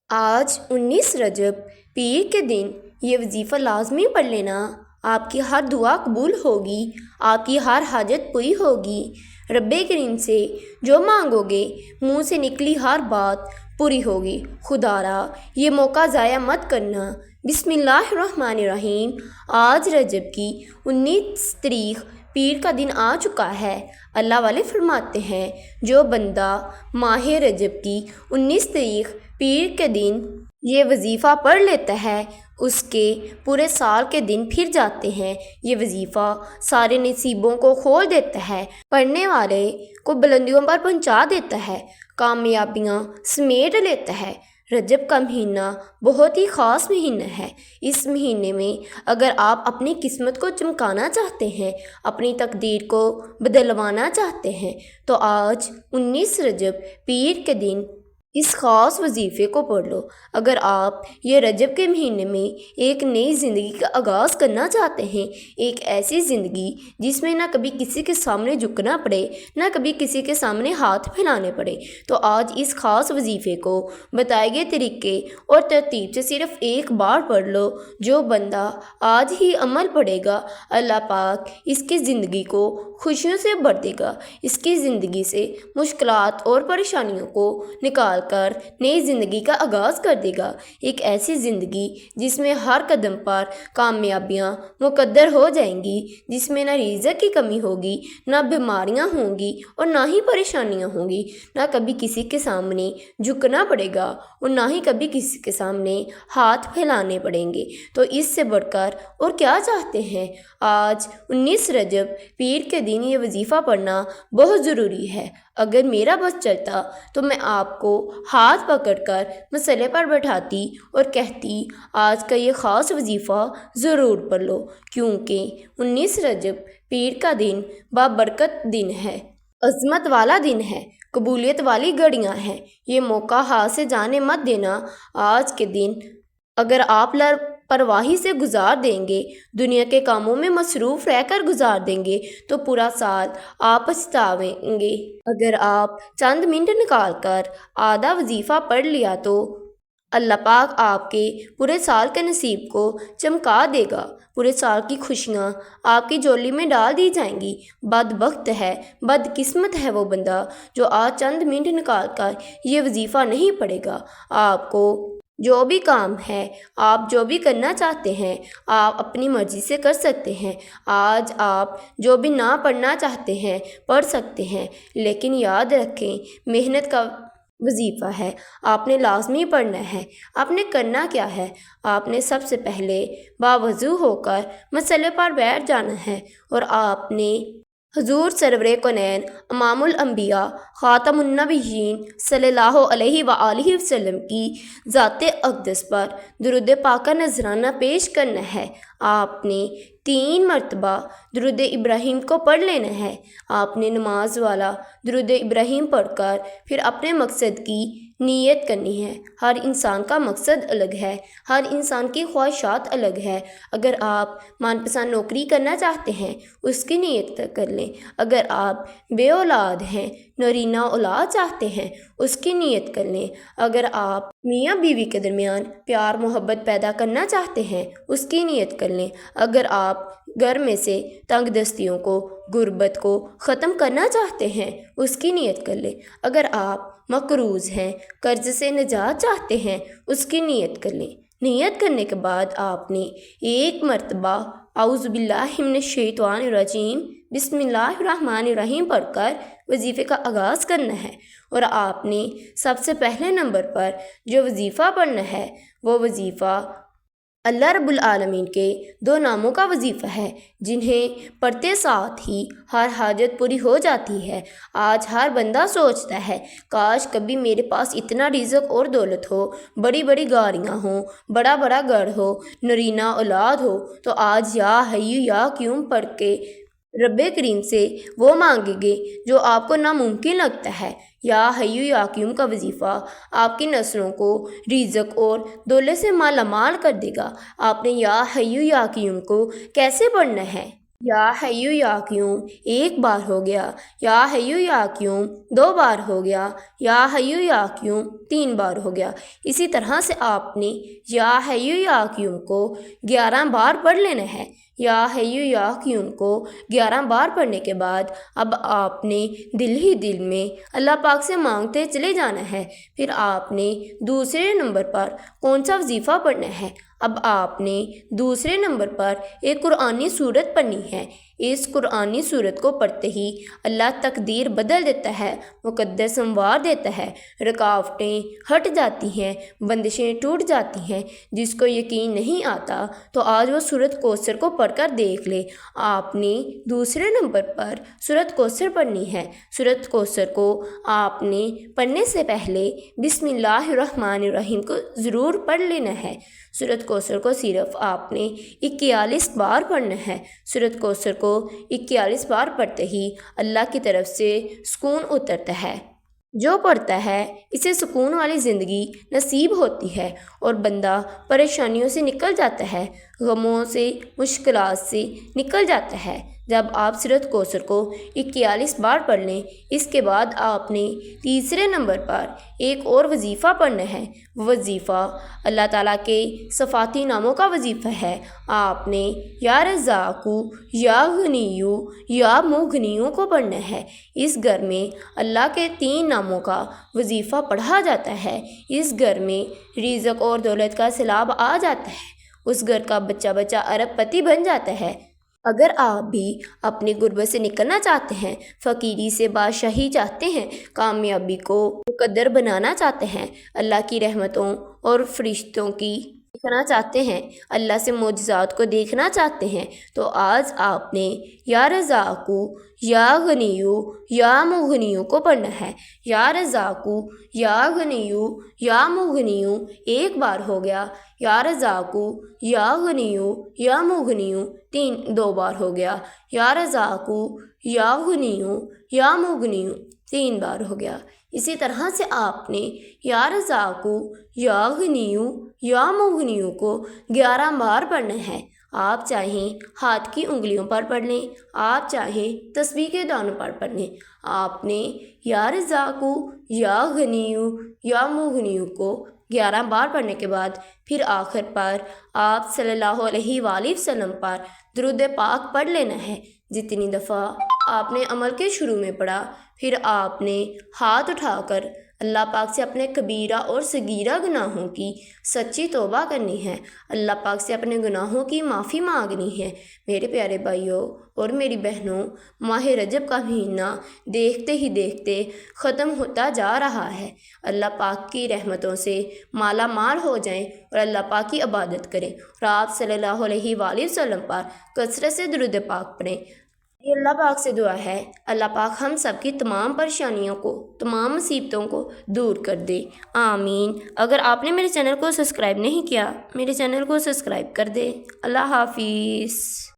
آج 19 رجب پیر کے دن یہ وظیفہ لازمی پڑھ لینا، آپ کی ہر دعا قبول ہوگی، آپ کی ہر حاجت پوری ہوگی۔ رب کریم سے جو مانگو گے منہ سے نکلی ہر بات پوری ہوگی۔ خدارا یہ موقع ضائع مت کرنا۔ بسم اللہ الرحمن الرحیم۔ آج رجب کی 19 تاریخ پیر کا دن آ چکا ہے۔ اللہ والے فرماتے ہیں جو بندہ ماہ رجب کی 19 تاریخ پیر کے دن یہ وظیفہ پڑھ لیتا ہے اس کے پورے سال کے دن پھر جاتے ہیں۔ یہ وظیفہ سارے نصیبوں کو کھول دیتا ہے، پڑھنے والے کو بلندیوں پر پہنچا دیتا ہے، کامیابیاں سمیٹ لیتا ہے۔ رجب کا مہینہ بہت ہی خاص مہینہ ہے۔ اس مہینے میں اگر آپ اپنی قسمت کو چمکانا چاہتے ہیں، اپنی تقدیر کو بدلوانا چاہتے ہیں تو آج 19 رجب پیر کے دن اس خاص وظیفے کو پڑھ لو۔ اگر آپ یہ رجب کے مہینے میں ایک نئی زندگی کا آغاز کرنا چاہتے ہیں، ایک ایسی زندگی جس میں نہ کبھی کسی کے سامنے جھکنا پڑے، نہ کبھی کسی کے سامنے ہاتھ پھیلانے پڑے، تو آج اس خاص وظیفے کو بتائے گئے طریقے اور ترتیب سے صرف ایک بار پڑھ لو۔ جو بندہ آج ہی عمل پڑھے گا، اللہ پاک اس کی زندگی کو خوشیوں سے بھر دے گا، اس کی زندگی سے مشکلات اور پریشانیوں کو نکال کر نئی زندگی کا آغاز کر دے گا۔ ایک ایسی زندگی جس میں ہر قدم پر کامیابیاں مقدر ہو جائیں گی، جس میں نہ رزق کی کمی ہوگی، نہ بیماریاں ہوں گی اور نہ ہی پریشانیاں ہوں گی، نہ کبھی کسی کے سامنے جھکنا پڑے گا اور نہ ہی کبھی کسی کے سامنے ہاتھ پھیلانے پڑیں گے۔ تو اس سے بڑھ کر اور کیا چاہتے ہیں؟ آج 19 رجب پیر کے دن یہ وظیفہ پڑھنا بہت ضروری ہے۔ اگر میرا بس چلتا تو میں آپ کو ہاتھ پکڑ کر مسئلے پر بیٹھاتی اور کہتی آج کا یہ خاص وظیفہ ضرور پڑھ لو، کیونکہ 19 رجب پیر کا دن بابرکت دن ہے، عظمت والا دن ہے، قبولیت والی گھڑیاں ہیں۔ یہ موقع ہاتھ سے جانے مت دینا۔ آج کے دن اگر آپ لاپرواہی سے گزار دیں گے، دنیا کے کاموں میں مصروف رہ کر گزار دیں گے تو پورا سال آپ پچھتاویں گے۔ اگر آپ چند منٹ نکال کر آدھا وظیفہ پڑھ لیا تو اللہ پاک آپ کے پورے سال کے نصیب کو چمکا دے گا، پورے سال کی خوشیاں آپ کی جولی میں ڈال دی جائیں گی۔ بدبخت ہے، بدقسمت ہے وہ بندہ جو آج چند منٹ نکال کر یہ وظیفہ نہیں پڑھے گا۔ آپ کو جو بھی کام ہے، آپ جو بھی کرنا چاہتے ہیں، آپ اپنی مرضی سے کر سکتے ہیں۔ آج آپ جو بھی نہ پڑھنا چاہتے ہیں پڑھ سکتے ہیں، لیکن یاد رکھیں محنت کا وظیفہ ہے، آپ نے لازمی پڑھنا ہے۔ آپ نے کرنا کیا ہے؟ آپ نے سب سے پہلے باوضو ہو کر مسئلے پر بیٹھ جانا ہے اور آپ نے حضور سرور کونین امام الانبیاء خاتم النبیین صلی اللہ علیہ وآلہ وسلم کی ذات اقدس پر درود پاک کا نذرانہ پیش کرنا ہے۔ آپ نے 3 مرتبہ درود ابراہیم کو پڑھ لینا ہے۔ آپ نے نماز والا درود ابراہیم پڑھ کر پھر اپنے مقصد کی نیت کرنی ہے۔ ہر انسان کا مقصد الگ ہے، ہر انسان کی خواہشات الگ ہے۔ اگر آپ من پسند نوکری کرنا چاہتے ہیں اس کی نیت کر لیں۔ اگر آپ بے اولاد ہیں، نرینہ اولاد چاہتے ہیں اس کی نیت کر لیں۔ اگر آپ میاں بیوی کے درمیان پیار محبت پیدا کرنا چاہتے ہیں اس کی نیت کر لیں۔ اگر آپ گھر میں سے تنگ دستیوں کو، غربت کو ختم کرنا چاہتے ہیں اس کی نیت کر لیں۔ اگر آپ مقروض ہیں، قرض سے نجات چاہتے ہیں اس کی نیت کر لیں۔ نیت کرنے کے بعد آپ نے 1 مرتبہ اعوذ باللہ من الشیطان الرجیم بسم اللہ الرحمن الرحیم پڑھ کر وظیفے کا آغاز کرنا ہے۔ اور آپ نے سب سے پہلے نمبر پر جو وظیفہ پڑھنا ہے وہ وظیفہ اللہ رب العالمین کے 2 ناموں کا وظیفہ ہے، جنہیں پڑھتے ساتھ ہی ہر حاجت پوری ہو جاتی ہے۔ آج ہر بندہ سوچتا ہے کاش کبھی میرے پاس اتنا رزق اور دولت ہو، بڑی بڑی گاڑیاں ہوں، بڑا بڑا گھر ہو، نرینہ اولاد ہو، تو آج یا حیو یا قیوم پڑھ کے رب کریم سے وہ مانگیں گے جو آپ کو ناممکن لگتا ہے۔ یا حیو یا قیوم کا وظیفہ آپ کی نسلوں کو رزق اور دولت سے مالا مال کر دے گا۔ آپ نے یا حیو یا قیوم کو کیسے پڑھنا ہے؟ یا حیو یا قیوم ایک بار ہو گیا، یا حیو یا قیوم دو بار ہو گیا، یا حیو یا قیوم تین بار ہو گیا۔ اسی طرح سے آپ نے یا حیو یا قیوم کو 11 بار پڑھ لینا ہے۔ یا حیو یا قیوم کو 11 بار پڑھنے کے بعد اب آپ نے دل ہی دل میں اللہ پاک سے مانگتے چلے جانا ہے۔ پھر آپ نے دوسرے نمبر پر کون سا وظیفہ پڑھنا ہے؟ اب آپ نے دوسرے نمبر پر ایک قرآنی صورت پڑھنی ہے۔ اس قرآنی صورت کو پڑھتے ہی اللہ تقدیر بدل دیتا ہے، مقدر سنوار دیتا ہے، رکاوٹیں ہٹ جاتی ہیں، بندشیں ٹوٹ جاتی ہیں۔ جس کو یقین نہیں آتا تو آج وہ سورۃ کوثر کو پڑھ کر دیکھ لے۔ آپ نے دوسرے نمبر پر سورۃ کوثر پڑھنی ہے۔ سورۃ کوثر کو آپ نے پڑھنے سے پہلے بسم اللہ الرحمن الرحیم کو ضرور پڑھ لینا ہے۔ سورۃ کوثر کو صرف آپ نے 41 بار پڑھنا ہے۔ سورۃ کوثر کو 41 بار پڑھتے ہی اللہ کی طرف سے سکون اترتا ہے۔ جو پڑھتا ہے اسے سکون والی زندگی نصیب ہوتی ہے اور بندہ پریشانیوں سے نکل جاتا ہے، غموں سے، مشکلات سے نکل جاتا ہے۔ جب آپ سورۃ کوثر کو 41 بار پڑھ لیں، اس کے بعد آپ نے تیسرے نمبر پر ایک اور وظیفہ پڑھنا ہے۔ وہ وظیفہ اللہ تعالیٰ کے صفاتی ناموں کا وظیفہ ہے۔ آپ نے یا رزاقو، یا غنیو، یا مغنیو کو پڑھنا ہے۔ اس گھر میں اللہ کے 3 ناموں کا وظیفہ پڑھا جاتا ہے۔ اس گھر میں رزق اور دولت کا سیلاب آ جاتا ہے۔ اس گھر کا بچہ ارب پتی بن جاتا ہے۔ اگر آپ بھی اپنی غربت سے نکلنا چاہتے ہیں، فقیری سے بادشاہی چاہتے ہیں، کامیابی کو مقدر بنانا چاہتے ہیں، اللہ کی رحمتوں اور فرشتوں کی دیکھنا چاہتے ہیں، اللہ سے معجزات کو دیکھنا چاہتے ہیں، تو آج آپ نے یا رزاقو، یا غنیو، یا مغنیو کو پڑھنا ہے۔ یا رزاقو، یا غنیو، یا مغنیو ایک بار ہو گیا، یا رزاقو، یا غنیو، یا مغنیو دو بار ہو گیا، یا رزاقو، یا غنیو، یا مغنیو 3 بار ہو گیا۔ اسی طرح سے آپ نے یا رزاقو، یا غنیو، یا مغنیو کو 11 بار پڑھنا ہے۔ آپ چاہیں ہاتھ کی انگلیوں پر پڑھ لیں، آپ چاہیں تسبیح کے دانوں پر پڑھ لیں۔ آپ نے یا رزاقو، یا غنیو، یا مغنیو کو 11 بار پڑھنے کے بعد پھر آخر پر آپ صلی اللہ علیہ وآلہ وسلم پر درود پاک پڑھ لینا ہے۔ جتنی دفعہ آپ نے عمل کے شروع میں پڑھا، پھر آپ نے ہاتھ اٹھا کر اللہ پاک سے اپنے کبیرہ اور صغیرہ گناہوں کی سچی توبہ کرنی ہے، اللہ پاک سے اپنے گناہوں کی معافی مانگنی ہے۔ میرے پیارے بھائیوں اور میری بہنوں، ماہ رجب کا مہینہ دیکھتے ہی دیکھتے ختم ہوتا جا رہا ہے۔ اللہ پاک کی رحمتوں سے مالا مال ہو جائیں اور اللہ پاک کی عبادت کریں اور آپ صلی اللہ علیہ وآلہ وسلم پر کثرت سے درود پاک پڑھیں۔ یہ اللہ پاک سے دعا ہے، اللہ پاک ہم سب کی تمام پریشانیوں کو، تمام مصیبتوں کو دور کر دے، آمین۔ اگر آپ نے میرے چینل کو سبسکرائب نہیں کیا، میرے چینل کو سبسکرائب کر دے۔ اللہ حافظ۔